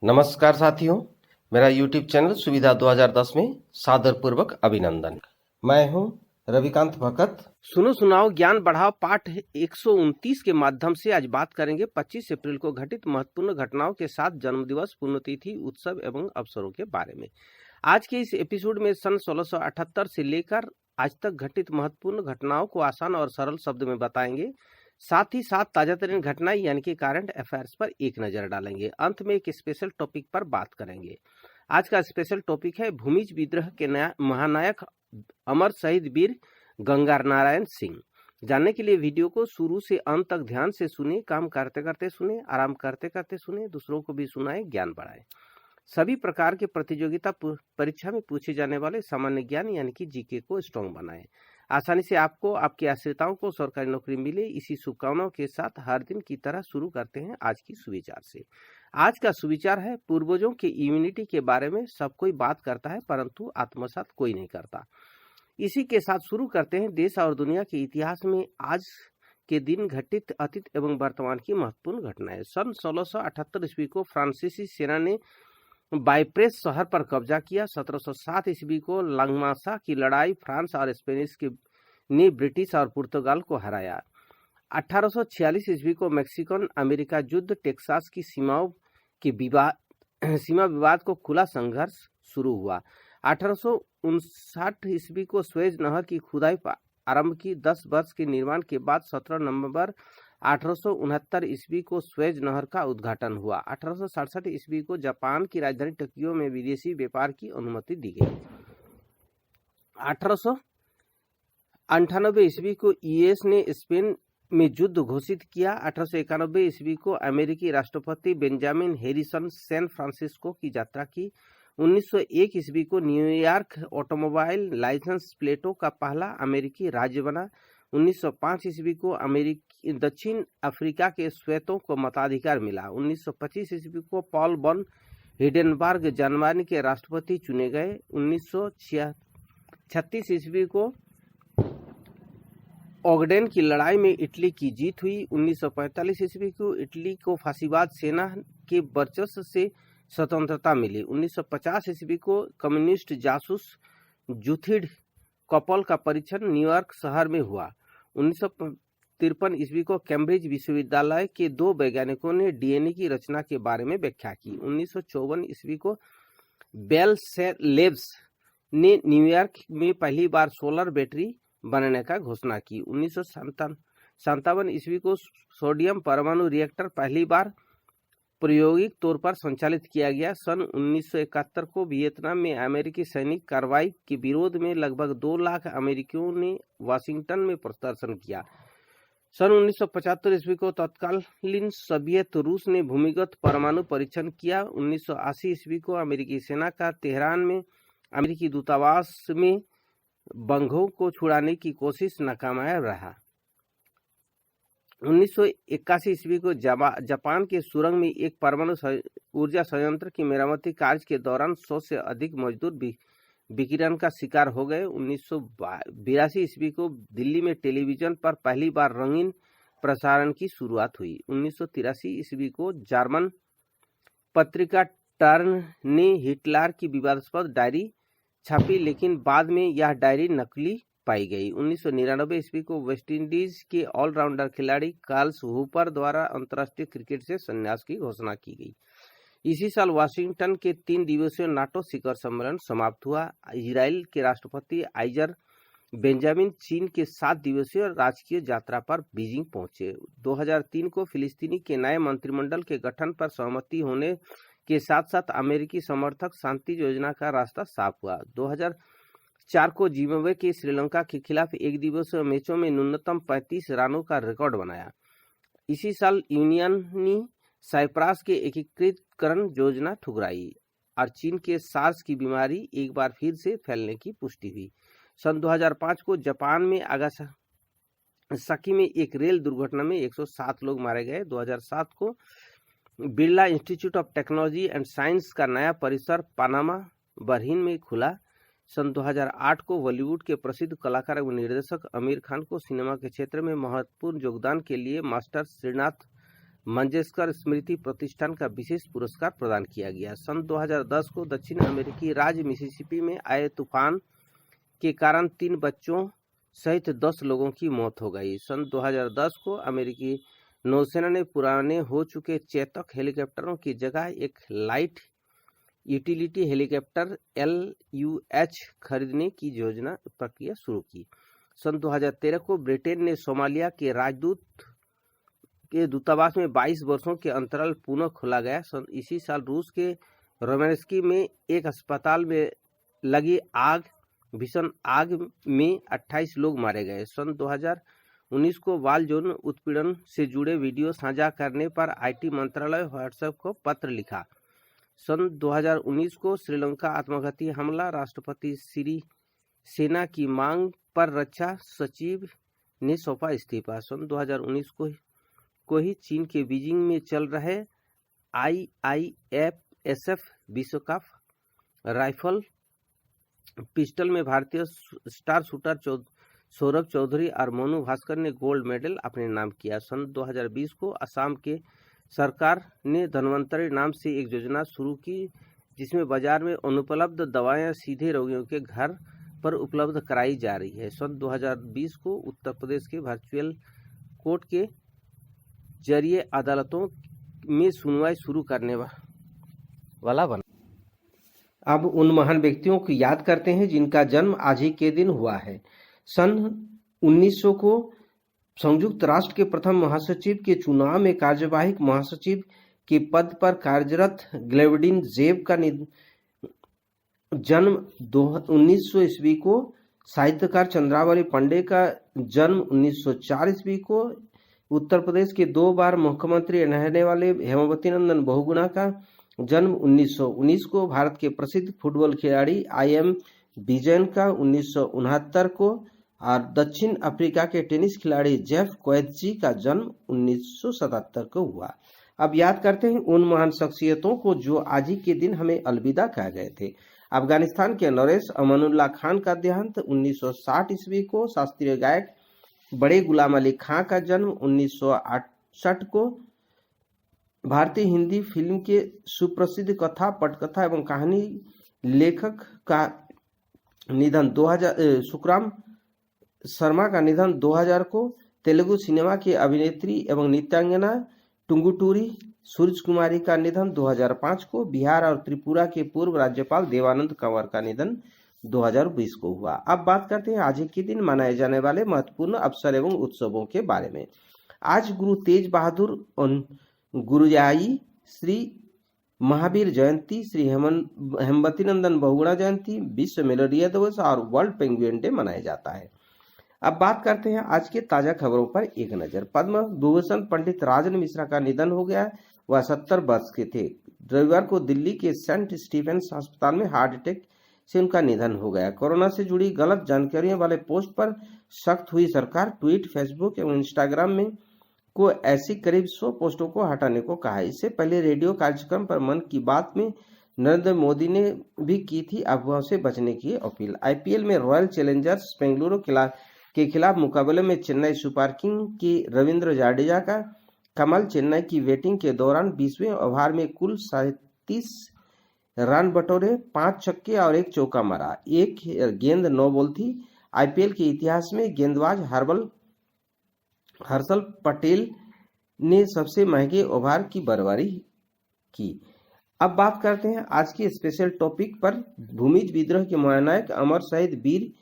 नमस्कार साथियों, मेरा YouTube चैनल सुविधा 2010 में सादरपूर्वक अभिनंदन। मैं हूं रविकांत भगत। सुनो सुनाओ ज्ञान बढ़ाओ पाठ 129 के माध्यम से आज बात करेंगे 25 अप्रैल को घटित महत्वपूर्ण घटनाओं के साथ जन्मदिवस, पुण्यतिथि, उत्सव एवं अवसरों के बारे में। आज के इस एपिसोड में सन 1678 से लेकर आज तक घटित महत्वपूर्ण घटनाओं को आसान और सरल शब्द में बताएंगे। साथ ही साथ ताजा तरीन घटनाएं यानी कि करंट अफेयर्स पर एक नजर डालेंगे। अंत में एक स्पेशल टॉपिक पर बात करेंगे। आज का स्पेशल टॉपिक है भूमिज विद्रोह के महानायक अमर शहीद वीर गंगा नारायण सिंह। जानने के लिए वीडियो को शुरू से अंत तक ध्यान से सुने, काम करते करते सुने, आराम करते करते सुने, दूसरों को भी सुनाए, ज्ञान बढ़ाए। सभी प्रकार के प्रतियोगिता परीक्षा में पूछे जाने वाले सामान्य ज्ञान यानी कि जीके को स्ट्रॉन्ग बनाए। आसानी से आपको, आपके आश्रिताओं को सरकारी नौकरी मिले, इसी शुभकामनाओं के साथ हर दिन की तरह शुरू करते हैं आज की सुविचार से। आज का सुविचार है पूर्वजों के इम्यूनिटी के बारे में सब कोई बात करता है परंतु आत्मसात कोई नहीं करता। इसी के साथ शुरू करते हैं देश और दुनिया के इतिहास में आज के दिन घटित अतीत एवं वर्तमान की महत्वपूर्ण घटनाएं। सन 1678 ईस्वी को फ्रांसीसी सेना ने बाइप्रेस शहर पर कब्जा किया। 1707 ईस्वी को लंगमासा की लड़ाई फ्रांस और स्पेनिश ने ब्रिटिश और पुर्तगाल को हराया। 1846 ईस्वी को मैक्सिकन अमेरिका युद्ध टेक्सास की सीमा विवाद को खुला संघर्ष शुरू हुआ। 1859 ईस्वी को स्वेज नहर की खुदाई आरंभ की। 10 वर्ष के निर्माण के बाद 17 नवंबर 1869 ईस्वी को स्वेज नहर का उद्घाटन हुआ। 1867 ईस्वी को जापान की राजधानी टोक्यो में विदेशी व्यापार की अनुमति दी गई। 1898 ईस्वी को यूएस ने स्पेन में युद्ध घोषित किया। 1891 ईस्वी को अमेरिकी राष्ट्रपति बेंजामिन हैरिसन सैन फ्रांसिस्को की यात्रा की। 1901 ईस्वी को न्यूयॉर्क ऑटोमोबाइल लाइसेंस प्लेटों का पहला अमेरिकी राज्य बना। 1905 ईस्वी को दक्षिण अफ्रीका के श्वेतों को मताधिकार मिला। 1925 ईस्वी को पॉल बॉन हिडेनबर्ग जर्मनी के राष्ट्रपति चुने गए। 1936 ईस्वी को ओगडेन की लड़ाई में इटली की जीत हुई। 1945 ईस्वी को इटली को फासीवाद सेना के वर्चस्व से स्वतंत्रता मिली। 1950 ईस्वी को कम्युनिस्ट जासूस जूथिड कपल का परीक्षण न्यूयॉर्क शहर में हुआ। 1953 ईस्वी को कैम्ब्रिज विश्वविद्यालय के 2 वैज्ञानिकों ने डीएनए की रचना के बारे में व्याख्या की। 1954 ईस्वी को बेल लेब्स ने न्यूयॉर्क में पहली बार सोलर बैटरी बनाने का घोषणा की। 1957 ईस्वी को सोडियम परमाणु रिएक्टर पहली बार प्रायोगिक तौर पर संचालित किया गया। सन 1971 को वियतनाम में अमेरिकी सैनिक कार्रवाई के विरोध में लगभग 2 लाख अमेरिकियों ने वाशिंगटन में प्रदर्शन किया। सन 1975 ईस्वी को तत्कालीन सोवियत रूस ने भूमिगत परमाणु परीक्षण किया। 1980 ईस्वी को अमेरिकी सेना का तेहरान में अमेरिकी दूतावास में बंधुओं को छुड़ाने की कोशिश नाकामयाब रहा। 1981 ईस्वी को जापान के सुरंग में एक परमाणु ऊर्जा संयंत्र की मरम्मती कार्य के दौरान 100 से अधिक मजदूर विकिरण का शिकार हो गए। 1982 ईस्वी को दिल्ली में टेलीविजन पर पहली बार रंगीन प्रसारण की शुरुआत हुई। 1983 ईस्वी को जर्मन पत्रिका टर्न ने हिटलर की विवादास्पद डायरी छापी, लेकिन बाद में यह डायरी नकली पाई गई। 1999 ईस्वी को वेस्टइंडीज के ऑलराउंडर खिलाड़ी कार्ल्स हूपर द्वारा अंतर्राष्ट्रीय क्रिकेट से संन्यास की घोषणा की गई। इसी साल वाशिंगटन के 3 दिवसीय नाटो शिखर सम्मेलन समाप्त हुआ। इजराइल के राष्ट्रपति आइजर बेंजामिन चीन के 7 दिवसीय राजकीय यात्रा पर बीजिंग पहुंचे। 2003 को फिलिस्तीनी के नए मंत्रिमंडल के गठन पर सहमति होने के साथ साथ अमेरिकी समर्थक शांति योजना का रास्ता साफ हुआ। 2004 को जिम्बाब्वे के श्रीलंका के खिलाफ एक दिवसीय मैचों में न्यूनतम 35 रनों का रिकॉर्ड बनाया। इसी साल यूनियनी साइप्रस के एकीकृतकरण योजना ठुकराई और चीन के सार्स की बीमारी एक बार फिर से फैलने की पुष्टि हुई। सन 2005 को जापान में नागासाकी में एक रेल दुर्घटना में 107 लोग मारे गए। 2007 को Birla institute of technology and science का नया परिसर पनामा बरहीन में खुला। सन 2008 को बॉलीवुड के प्रसिद्ध कलाकार एवं निर्देशक आमिर खान को सिनेमा के क्षेत्र में महत्वपूर्ण योगदान के लिए मास्टर श्रीनाथ मंगेशकर स्मृति प्रतिष्ठान का विशेष पुरस्कार प्रदान किया गया। सन 2010 को दक्षिण अमेरिकी राज्य मिसिसिपी में आए तूफान के कारण 3 बच्चों सहित 10 लोगों की मौत हो गई। सन 2010 को अमेरिकी नौसेना ने पुराने हो चुके चेतक हेलीकॉप्टरों की जगह एक लाइट यूटिलिटी हेलीकॉप्टर LUH खरीदने की योजना प्रक्रिया शुरू की। सन 2013 को ब्रिटेन ने सोमालिया के राजदूत के दूतावास में 22 वर्षों के अंतराल पुनः खोला गया। इसी साल रूस के रोमेन्स्की में एक अस्पताल में लगी भीषण आग में 28 लोग मारे गए। सन 2019 को बाल यौन उत्पीड़न से जुड़े वीडियो साझा करने पर IT मंत्रालय व्हाट्सएप को पत्र लिखा। सन 2019 को श्रीलंका आत्मघाती हमला, राष्ट्रपति सिरिसेना की मांग पर रक्षा सचिव ने सौंपा इस्तीफा। सन 2019 को ही चीन के बीजिंग में चल रहे IIFSF विश्व कप राइफल पिस्टल में भारतीय स्टार शूटर सौरभ चौधरी और मनु भास्कर ने गोल्ड मेडल अपने नाम किया। सन 2020 को असम के सरकार ने धन्वंतरी नाम से एक योजना शुरू की, जिसमें बाजार में अनुपलब्ध दवाएं सीधे रोगियों के घर पर उपलब्ध कराई जा रही है। सन 2020 को उत्तर प्रदेश के वर्चुअल कोर्ट के जरिए अदालतों में सुनवाई शुरू करने वाला बना। अब उन महान व्यक्तियों को याद करते हैं जिनका जन्म आज ही के दिन हुआ है। सन 1900 को संयुक्त राष्ट्र के प्रथम महासचिव के चुनाव में कार्यवाहक महासचिव के पद पर कार्यरत ग्लेवडिन जेब का जन्म 1900 ईस्वी को, साहित्यकार चंद्रावली पांडे का जन्म 1904 ईस्वी को, उत्तर प्रदेश के 2 बार मुख्यमंत्री रहने वाले हेमावती नंदन बहुगुणा का जन्म 1919 को, भारत के प्रसिद्ध फुटबॉल खिलाड़ी IM विजयन का 1969 को और दक्षिण अफ्रीका के टेनिस खिलाड़ी जेफ कोएत्जी का जन्म 1977 को हुआ। अब याद करते हैं उन महान शख्सियतों को जो आज ही के दिन हमें अलविदा कह गए थे। अफगानिस्तान के नौरेश अमानुल्लाह खान का देहांत 1960 ईस्वी को, शास्त्रीय गायक बड़े गुलाम अली खां का जन्म 1968 को, भारतीय हिंदी फिल्म के सुप्रसिद्ध कथा, पटकथा एवं कहानी लेखक का निधन 2000, सुखराम शर्मा का निधन 2000 को, तेलुगु सिनेमा की अभिनेत्री एवं नृत्यांगना टुंगुटूरी सूरज कुमारी का निधन 2005 को, बिहार और त्रिपुरा के पूर्व राज्यपाल देवानंद कंवर का निधन 2020 को हुआ। अब बात करते हैं आज के दिन मनाए जाने वाले महत्वपूर्ण अवसर एवं उत्सवों के बारे में। आज गुरु तेज बहादुर गुरुजाई, श्री महावीर जयंती, श्री हेमवती नंदन बहुगुणा जयंती, विश्व मलेरिया दिवस और वर्ल्ड पेंगुइन डे मनाया जाता है। अब बात करते हैं आज के ताजा खबरों पर एक नजर। पद्म विभूषण पंडित राजन मिश्रा का निधन हो गया। वह 70 वर्ष के थे। रविवार को दिल्ली के सेंट स्टीफेंस अस्पताल में हार्ट अटैक से उनका निधन हो गया। कोरोना से जुड़ी गलत जानकारियों वाले पोस्ट पर सख्त हुई सरकार। ट्वीट, फेसबुक एवं इंस्टाग्राम में को ऐसी करीब 100 पोस्टों को हटाने को कहा। इससे पहले रेडियो कार्यक्रम पर मन की बात में नरेंद्र मोदी ने भी की थी अफवाहों से बचने की अपील। IPL में रॉयल चैलेंजर्स बेंगलुरु के खिलाफ मुकाबले में चेन्नई सुपर किंग के रविंद्र जडेजा का कमाल। चेन्नई की बैटिंग के दौरान 20वें ओवर में कुल 37 रन बटोरे, 5 छक्के और 1 चौका मारा। एक गेंद 9 बॉल थी। IPL के इतिहास में गेंदबाज हर्षल पटेल ने सबसे महंगे ओवर की बराबरी की। अब बात करते हैं आज के स्पेशल टॉपिक पर, भूमिज विद्रोह के महानायक अमर शहीद वीर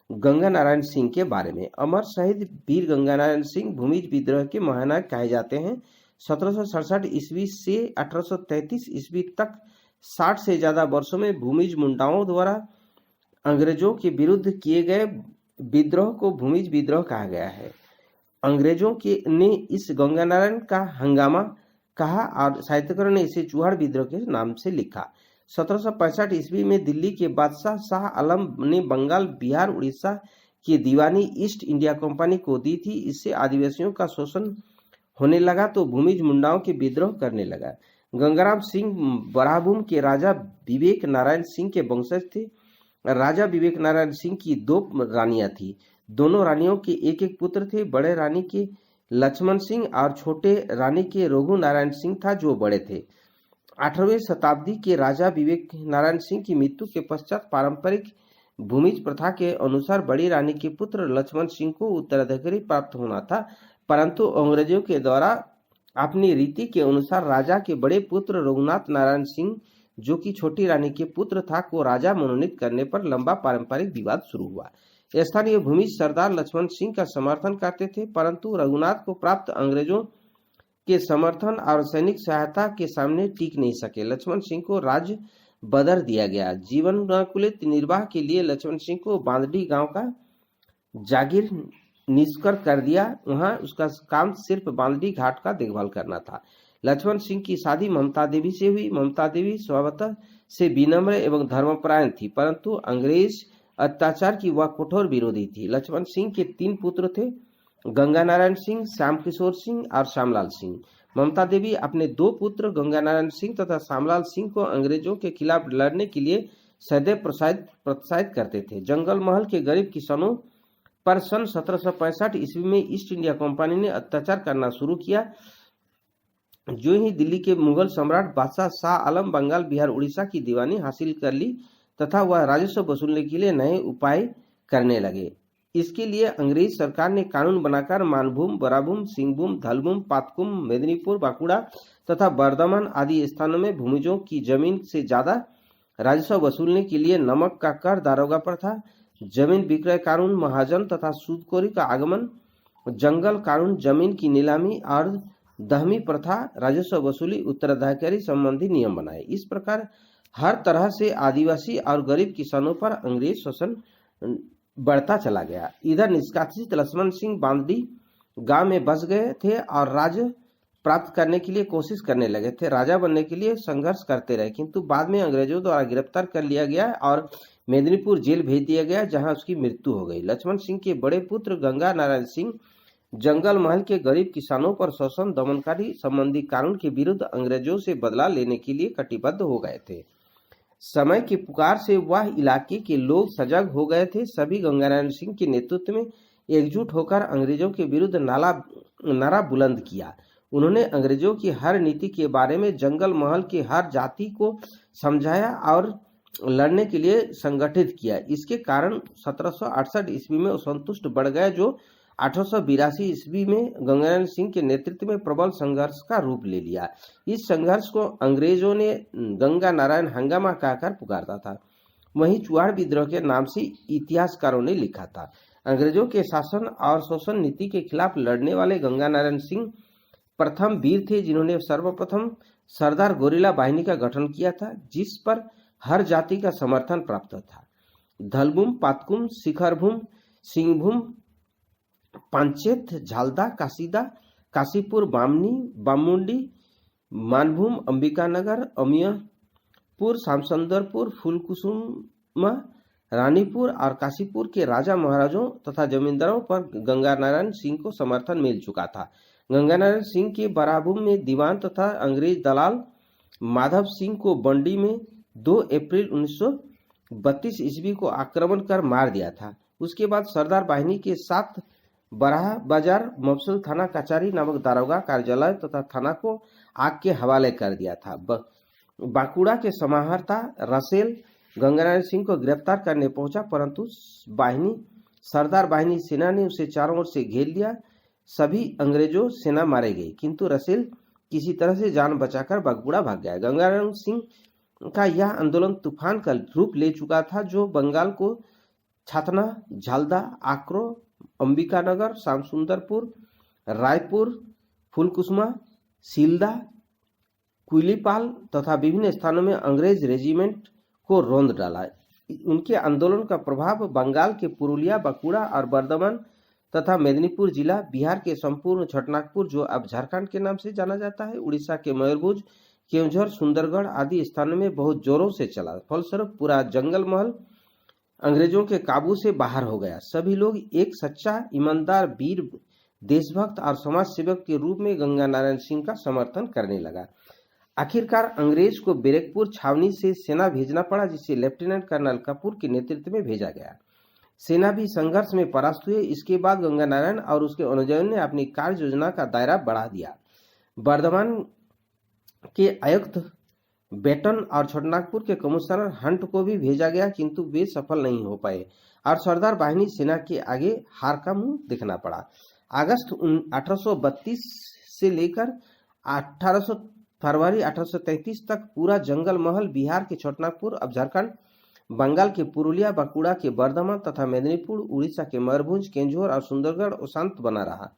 गंगा नारायण सिंह के बारे में। अमर शहीद वीर गंगा नारायण सिंह भूमिज विद्रोह के महानायक कहे जाते हैं। 1767 ईस्वी से 1833 ईस्वी तक 60 से ज्यादा वर्षों में भूमिज मुंडाओं द्वारा अंग्रेजों के विरुद्ध किए गए विद्रोह को भूमिज विद्रोह कहा गया है। अंग्रेजों ने इस गंगा नारायण का हंगामा कहा और साहित्यकारों ने इसे चूहाड़ विद्रोह के नाम से लिखा। 1765 ईस्वी में दिल्ली के बादशाह शाह आलम ने बंगाल, बिहार, उड़ीसा की दीवानी ईस्ट इंडिया कंपनी को दी थी। इससे आदिवासियों का शोषण होने लगा तो भूमिज मुंडाओं के विद्रोह करने लगा। गंगाराम सिंह बराहभूम के राजा विवेक नारायण सिंह के वंशज थे। राजा विवेक नारायण सिंह की 2 रानियां थी। दोनों रानियों के एक एक पुत्र थे। बड़े रानी के लक्ष्मण सिंह और छोटे रानी के रघु नारायण सिंह था जो बड़े थे। 18वीं शताब्दी के राजा विवेक नारायण सिंह की मृत्यु के पश्चात पारंपरिक भूमिज प्रथा के अनुसार बड़ी रानी के पुत्र लक्ष्मण सिंह को उत्तराधिकारी प्राप्त होना था, परंतु अंग्रेजों के द्वारा अपनी रीति के अनुसार राजा के बड़े पुत्र रघुनाथ नारायण सिंह, जो कि छोटी रानी के पुत्र था, को राजा मनोनीत करने पर लंबा पारंपरिक विवाद शुरू हुआ। स्थानीय भूमिज सरदार लक्ष्मण सिंह का समर्थन करते थे, परंतु रघुनाथ को प्राप्त अंग्रेजों के समर्थन और सैनिक सहायता के सामने टिक नहीं सके। लक्ष्मण सिंह को राज्य बदर दिया गया। जीवनाकुलित निर्वाह के लिए लक्ष्मण सिंह को बांदडी गांव का जागीर निष्कर कर दिया। वहां उसका काम सिर्फ बांदडी घाट का देखभाल करना था। लक्ष्मण सिंह की शादी ममता देवी से हुई। ममता देवी स्वभावतः से विनम्र एवं धर्मपरायण थी, परंतु अंग्रेज अत्याचार की वह कठोर विरोधी थी। लक्ष्मण सिंह के 3 पुत्र थे, गंगा नारायण सिंह, श्याम किशोर सिंह और श्यामलाल सिंह। ममता देवी अपने 2 पुत्र गंगा नारायण सिंह तथा श्यामलाल सिंह को अंग्रेजों के खिलाफ लड़ने के लिए सदैव प्रोत्साहित करते थे। जंगल महल के गरीब किसानों पर सन 1765 ईस्वी में ईस्ट इंडिया कंपनी ने अत्याचार करना शुरू किया। जो ही दिल्ली के मुगल सम्राट बादशाह शाह आलम बंगाल, बिहार, उड़ीसा की दीवानी हासिल कर ली तथा वह राजस्व वसूलने के लिए नए उपाय करने लगे। इसके लिए अंग्रेज सरकार ने कानून बनाकर मानभूम, बराभूम, सिंहभूम, धलभूम, पातकुम, मेदिनीपुर, बांकुड़ा तथा बर्धमान आदि स्थानों में भूमिजों की जमीन से ज्यादा राजस्व वसूलने के लिए नमक का कर दारोगा पर था। जमीन विक्रय कानून, महाजन तथा सूदखोरी का आगमन, जंगल कानून, जमीन की नीलामी और दहमी प्रथा, राजस्व वसूली, उत्तराधिकारी संबंधी नियम बनाए। इस प्रकार हर तरह से आदिवासी और गरीब किसानों पर अंग्रेज शोषण बढ़ता चला गया। इधर निष्कासित लक्ष्मण सिंह बांदडी गांव में बस गए थे और राज्य प्राप्त करने के लिए कोशिश करने लगे थे। राजा बनने के लिए संघर्ष करते रहे, किंतु बाद में अंग्रेजों द्वारा गिरफ्तार कर लिया गया और मेदिनीपुर जेल भेज दिया गया, जहां उसकी मृत्यु हो गई। लक्ष्मण सिंह के बड़े पुत्र गंगा नारायण सिंह जंगल महल के गरीब किसानों पर शोषण, दमनकारी संबंधी कानून के विरुद्ध अंग्रेजों से बदला लेने के लिए कटिबद्ध हो गए थे। समय की पुकार से वह इलाके के लोग सजग हो गए थे। सभी गंगानारायण सिंह के नेतृत्व में एकजुट होकर अंग्रेजों के विरुद्ध नारा बुलंद किया। उन्होंने अंग्रेजों की हर नीति के बारे में जंगल महल के हर जाति को समझाया और लड़ने के लिए संगठित किया। इसके कारण 1768 ईस्वी में असंतुष्ट बढ़ गए, जो 1882 ईस्वी में गंगानारायण सिंह के नेतृत्व में प्रबल संघर्ष का रूप ले लिया। इस संघर्ष को अंग्रेजों ने गंगा नारायण हंगामा कहकर पुकारता था। वहीं चुआड़ विद्रोह के नाम से इतिहासकारों ने लिखा था। अंग्रेजों के शासन और शोषण नीति के खिलाफ लड़ने वाले गंगा नारायण सिंह प्रथम वीर थे, जिन्होंने सर्वप्रथम सरदार गोरिल्ला बाहिनी का गठन किया था, जिस पर हर जाति का समर्थन प्राप्त था। धलभूम, पातकुम, शिखरभूम, सिंहभूम, पांचेत, झालदा, काशीदा, काशीपुर, बामनी, बामुंडी, मानभूम, अंबिकानगर, अमियपुर, शामसुंदरपुर, फूलकुसुमा, रानीपुर और काशीपुर के राजा महाराजों तथा जमींदारों पर गंगा नारायण सिंह को समर्थन मिल चुका था। गंगा नारायण सिंह के बराभूम में दीवान तथा अंग्रेज दलाल माधव सिंह को बंडी में 2 अप्रैल 1932 ईस्वी को आक्रमण कर मार दिया था। उसके बाद सरदार बाहिनी के साथ बराह बाजार, मफसल थाना कचहरी नामक दारोगा कार्यालय तथा थाना को आग के हवाले कर दिया था। बांकुड़ा के समाहर्ता रसेल गंगानारायण सिंह को गिरफ्तार करने पहुंचा, परंतु सरदार बाहिनी सेना ने उसे चारों ओर से घेर लिया। सभी अंग्रेजों सेना मारे गए, किंतु रसेल किसी तरह से जान बचाकर बांकुड़ा भाग गया। गंगानारायण सिंह का यह आंदोलन तूफान का रूप ले चुका था, जो बंगाल को छातना, झालदा, आक्रो, अंबिकानगर, शामसुंदरपुर, रायपुर, फूलकुसुमा, सीलदा, कुइलीपाल तथा विभिन्न स्थानों में अंग्रेज रेजिमेंट को रौंद डाला। उनके आंदोलन का प्रभाव बंगाल के पुरुलिया, बांकुड़ा और बर्धमान तथा मेदिनीपुर जिला, बिहार के संपूर्ण छटनागपुर, जो अब झारखंड के नाम से जाना जाता है, उड़ीसा के मयूरभंज, केवझर, सुंदरगढ़ आदि स्थानों में बहुत जोरों से चला। फलस्वरूप पूरा जंगल महल अंग्रेजों के काबू से बाहर हो गया। सभी लोग एक सच्चा, ईमानदार, वीर, देशभक्त और समाज सेवक के रूप में गंगा नारायण सिंह का समर्थन करने लगा। आखिरकार अंग्रेज को बैरकपुर छावनी से सेना भेजना पड़ा, जिसे लेफ्टिनेंट कर्नल कपूर के नेतृत्व में भेजा गया। सेना भी संघर्ष में परास्त हुए। इसके बाद गंगा नारायण और उसके अनुयायियों ने अपनी कार्य योजना का दायरा बढ़ा दिया। बर्धमान के आयुक्त बेटन और छोटानागपुर के कमिश्नर हंट को भी भेजा गया, किंतु वे सफल नहीं हो पाए और सरदार बाहिनी सेना के आगे हार का मुंह देखना पड़ा। अगस्त 1832 से लेकर 18 फरवरी 1833 तक पूरा जंगल महल बिहार के छोटानागपुर, अब झारखंड, बंगाल के पुरुलिया, बांकुड़ा के बर्धमान तथा मेदिनीपुर, उड़ीसा के मयूरभंज, केंदुआ और सुंदरगढ़ अशांत बना रहा।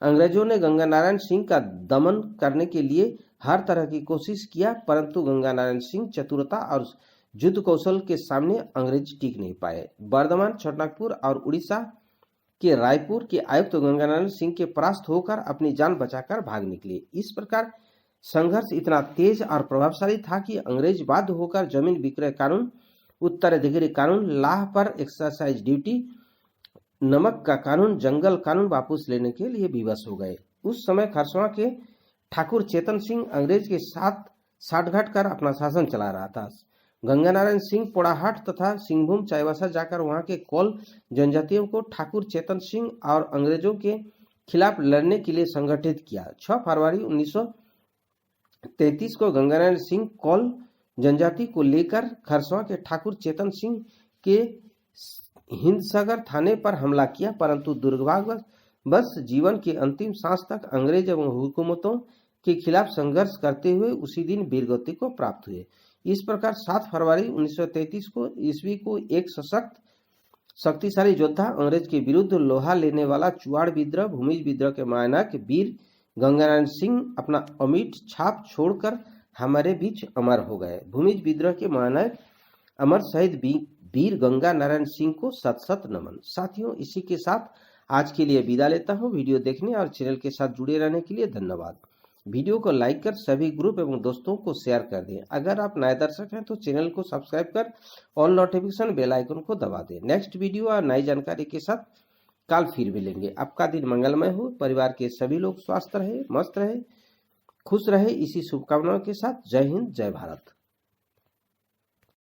अंग्रेजों ने गंगा नारायण सिंह का दमन करने के लिए हर तरह की कोशिश किया, परंतु गंगा नारायण सिंह चतुरता और युद्ध कौशल के सामने अंग्रेज टिक नहीं पाए। बर्धमान, छोटानागपुर और उड़ीसा के रायपुर के आयुक्त गंगा नारायण सिंह के परास्त होकर अपनी जान बचाकर भाग निकले। इस प्रकार संघर्ष इतना तेज और प्रभावशाली था कि अंग्रेज बाध्य होकर जमीन विक्रय कानून, उत्तराधिकारी कानून, लाह पर एक्सरसाइज ड्यूटी, नमक का कानून, जंगल कानून वापस लेने के लिए विवश हो गए। उस समय खरसवां के ठाकुर चेतन सिंह अंग्रेज के साथ साठगांठ कर अपना शासन चला रहा था। गंगा नारायण सिंह पोड़ाहाट तथा सिंहभूम, चाईबासा जाकर वहां के कोल जनजातियों को ठाकुर चेतन सिंह और अंग्रेजों के खिलाफ लड़ने के लिए संगठित किया। 6 फरवरी 1933 को गंगा नारायण सिंह कोल जनजाति को लेकर खरसवां के ठाकुर चेतन सिंह के हिंदसागर थाने पर हमला किया, परंतु दुर्भाग्यवश जीवन के अंतिम सांस तक अंग्रेज एवं हुकूमतों के खिलाफ संघर्ष करते हुए उसी दिन वीरगति को प्राप्त हुए। इस प्रकार 7 फरवरी 1933 को ईस्वी को एक सशक्त शक्तिशाली योद्धा, अंग्रेज के विरुद्ध लोहा लेने वाला चुआड़ विद्रोह, भूमिज विद्रोह के महानायक वीर गंगा नारायण सिंह अपना अमिट छाप छोड़कर हमारे बीच अमर हो गए। भूमिज विद्रोह के महानायक अमर शहीद वीर गंगा नारायण सिंह को शत शत नमन। साथियों, इसी के साथ आज के लिए विदा लेता हूं। वीडियो देखने और चैनल के साथ जुड़े रहने के लिए धन्यवाद। वीडियो को लाइक कर सभी ग्रुप एवं दोस्तों को शेयर कर दें। अगर आप नए दर्शक हैं तो चैनल को सब्सक्राइब कर ऑल नोटिफिकेशन बेल आइकन को दबा दें। नेक्स्ट वीडियो और नई जानकारी के साथ कल फिर मिलेंगे। आपका दिन मंगलमय हो, परिवार के सभी लोग स्वस्थ रहे, मस्त रहे, खुश रहे, इसी शुभकामनाओं के साथ जय हिंद, जय भारत।